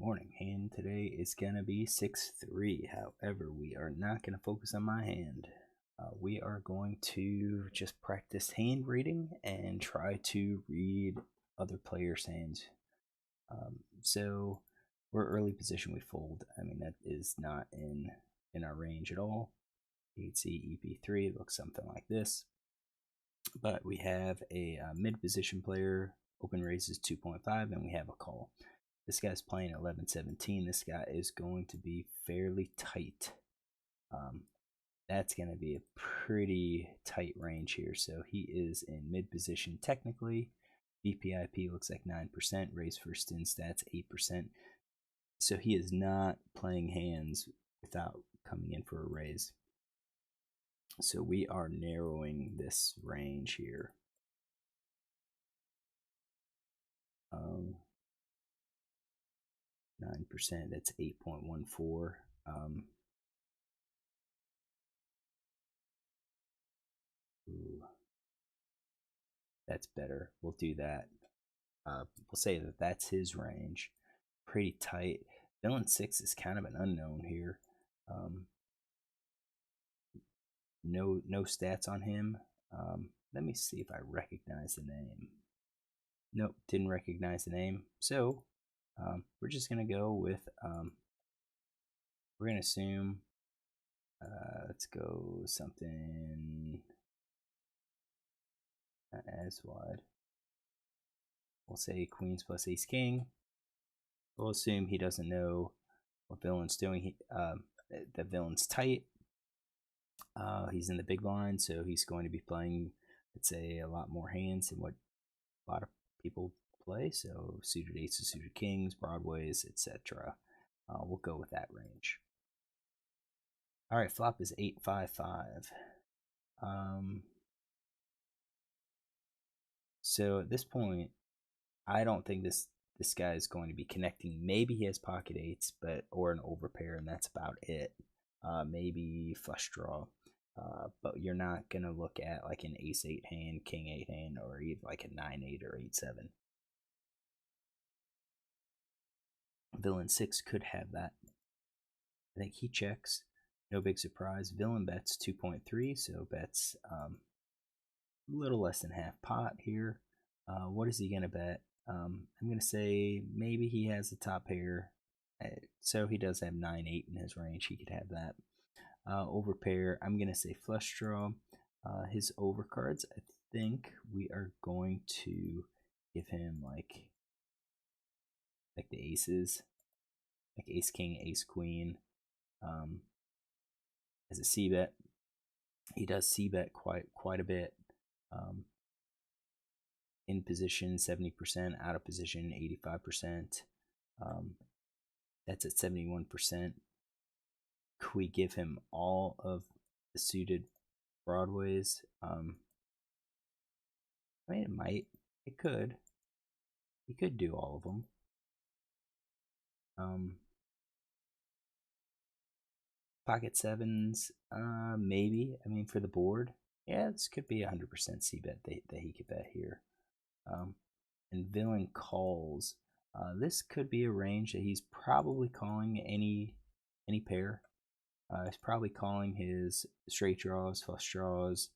morning. Hand today is gonna be 6-3. However, we are not gonna focus on my hand. We are going to just practice hand reading and try to read other players' hands. So we're early position, we fold. I mean, that is not in our range at all. You can see EP3, it looks something like this. But we have a mid position player, open raises 2.5, and we have a call. This guy's playing 11-17. This guy is going to be fairly tight. That's going to be a pretty tight range here. So he is in mid position technically. BPIP looks like 9%. Raise first in stats 8%. So he is not playing hands without coming in for a raise. So we are narrowing this range here. 9%, that's 8.14. That's better. We'll do that. We'll say that that's his range. Pretty tight. Villain 6 is kind of an unknown here. No stats on him. Let me see if I recognize the name. Nope, didn't recognize the name. So we're just gonna go with we're gonna assume let's go something not as wide. We'll say queens plus ace king. We'll assume he doesn't know what villain's doing. The villain's tight. He's in the big blind, so he's going to be playing, let's say, a lot more hands than what a lot of people play. So suited aces, suited kings, broadways, etc. We'll go with that range. All right, flop is 8-5-5. So at this point, I don't think this guy is going to be connecting. Maybe he has pocket eights, or an overpair, and that's about it. Maybe flush draw. But you're not gonna look at like an ace-8 hand, king-8 hand, or even like a 9-8 or 8-7. Villain 6 could have that. I think he checks. No big surprise. Villain bets 2.3, so bets a little less than half pot here. What is he gonna bet? I'm gonna say maybe he has the top pair. So he does have 9-8 in his range. He could have that. Overpair, I'm gonna say flush draw. His overcards, I think we are going to give him like the aces, like ace king, ace queen. As a c bet, he does c bet quite a bit. In position 70%, out of position 85%. That's at 71%. Could we give him all of the suited broadways? I mean, it might. It could. He could do all of them. Pocket sevens, maybe. I mean, for the board, yeah, this could be 100% c bet that he could bet here. And villain calls. This could be a range that he's probably calling any pair. He's probably calling his straight draws, flush draws.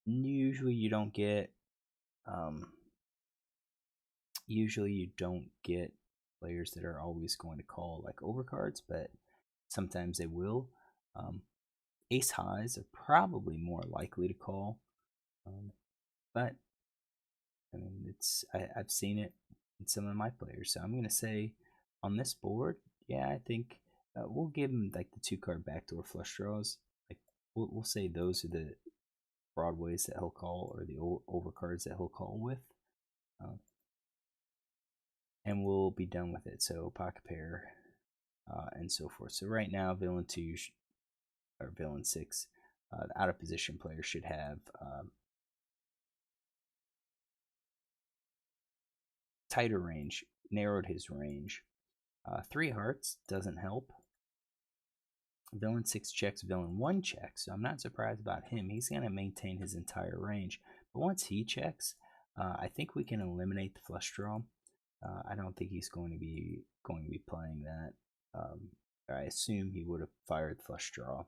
Usually you don't get players that are always going to call like overcards, but sometimes they will. Ace highs are probably more likely to call, but I mean, I've seen it in some of my players, so I'm gonna say on this board, yeah, I think we'll give him like the 2-card backdoor flush draws. Like we'll say those are the broadways that he'll call, or the overcards that he'll call with, and we'll be done with it. So pocket pair, and so forth. So right now, villain 2 or villain 6, the out of position player should have tighter range, narrowed his range. 3 hearts doesn't help. Villain 6 checks, villain 1 checks, so I'm not surprised about him. He's going to maintain his entire range. But once he checks, I think we can eliminate the flush draw. I don't think he's going to be playing that. I assume he would have fired flush draw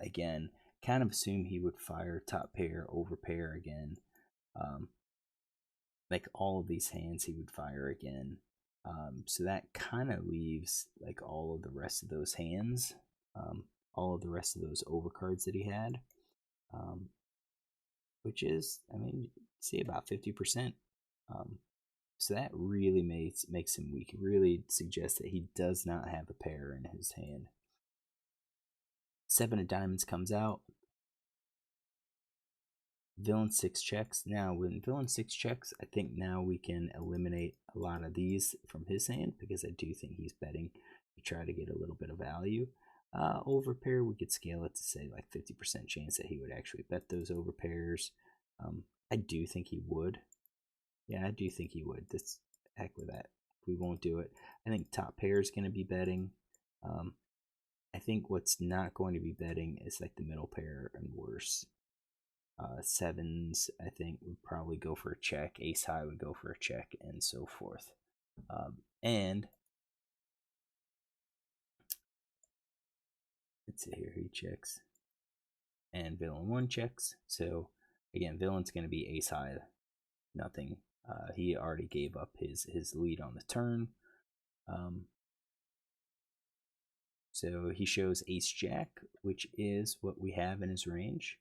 again. Kind of assume he would fire top pair over pair again. Like all of these hands, he would fire again. So that kind of leaves like all of the rest of those hands, all of the rest of those overcards that he had, which is, I mean, see about 50%. So that really makes him weak. It really suggests that he does not have a pair in his hand. 7 of diamonds comes out. Villain 6 checks. Now, when villain 6 checks, I think now we can eliminate a lot of these from his hand because I do think he's betting to try to get a little bit of value. Over pair, we could scale it to say like 50% chance that he would actually bet those over pairs. I do think he would. Yeah, I do think he would. This heck with that. We won't do it. I think top pair is going to be betting. I think what's not going to be betting is like the middle pair and worse. Sevens, I think, would probably go for a check. Ace high would go for a check, and so forth. And let's see here, he checks, and villain 1 checks. So again, villain's going to be ace high, nothing. He already gave up his lead on the turn. So he shows ace jack, which is what we have in his range.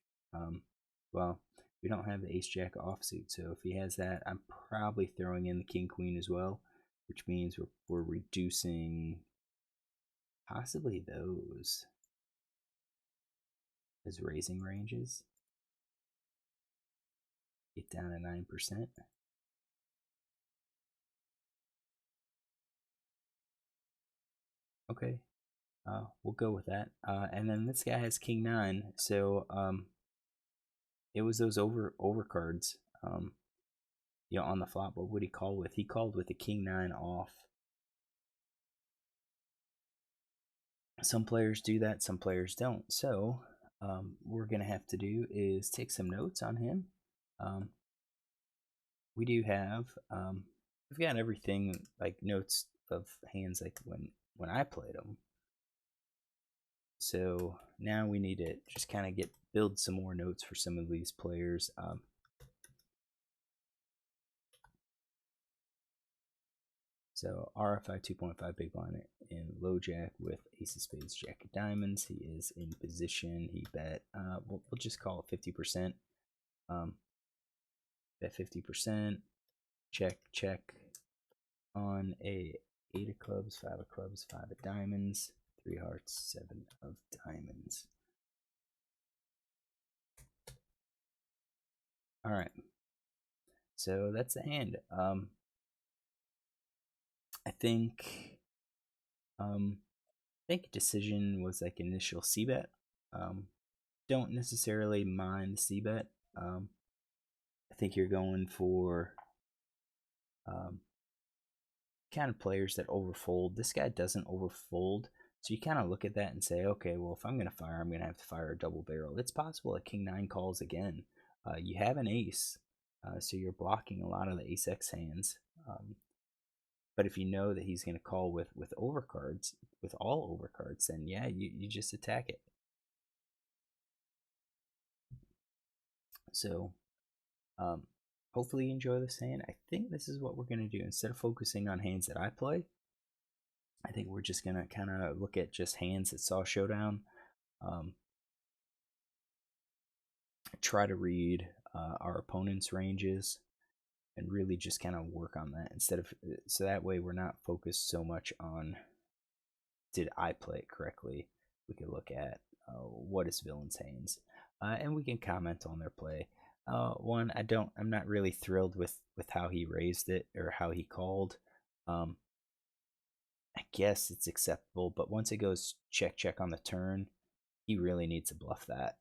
Well, we don't have the ace jack offsuit, so if he has that, I'm probably throwing in the king queen as well, which means we're reducing possibly those as raising ranges. Get down to 9%. Okay, we'll go with that. And then this guy has king 9, so it was those over cards. You know, on the flop. What would he call with? He called with the king 9 off. Some players do that, some players don't. So what we're gonna have to do is take some notes on him. We do have we've got everything, like notes of hands like when I played them. So now we need to just kind of build some more notes for some of these players. So RFI 2.5 big blind in low jack with ace of spades, jack of diamonds. He is in position. He bet. We'll just call it 50%. Bet 50%. Check, check on a 8 of clubs, 5 of clubs, 5 of diamonds, 3 hearts, 7 of diamonds. All right. So that's the hand. I think decision was like initial c bet. Don't necessarily mind the c bet. I think you're going for kind of players that overfold. This guy doesn't overfold, so you kind of look at that and say, okay, well, if I'm going to fire, I'm going to have to fire a double barrel. It's possible a king 9 calls again. You have an ace, so you're blocking a lot of the ace x hands. But if you know that he's going to call with overcards, with all overcards, then yeah, you just attack it. So hopefully you enjoy this hand. I think this is what we're going to do. Instead of focusing on hands that I play, I think we're just going to kind of look at just hands that saw showdown. Try to read our opponent's ranges and really just kind of work on that so that way we're not focused so much on did I play it correctly. We can look at what is villain's hands, and we can comment on their play. I'm not really thrilled with how he raised it or how he called. I guess it's acceptable, but once it goes check check on the turn, he really needs to bluff that.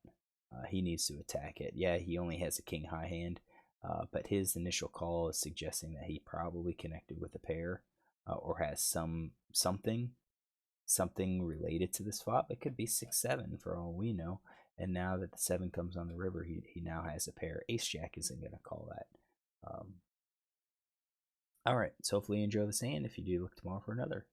He needs to attack it. Yeah, he only has a king high hand, but his initial call is suggesting that he probably connected with a pair or has something related to this flop. It could be 6-7 for all we know. And now that the 7 comes on the river, he now has a pair. Ace jack isn't going to call that. All right, so hopefully you enjoy this hand. If you do, look tomorrow for another.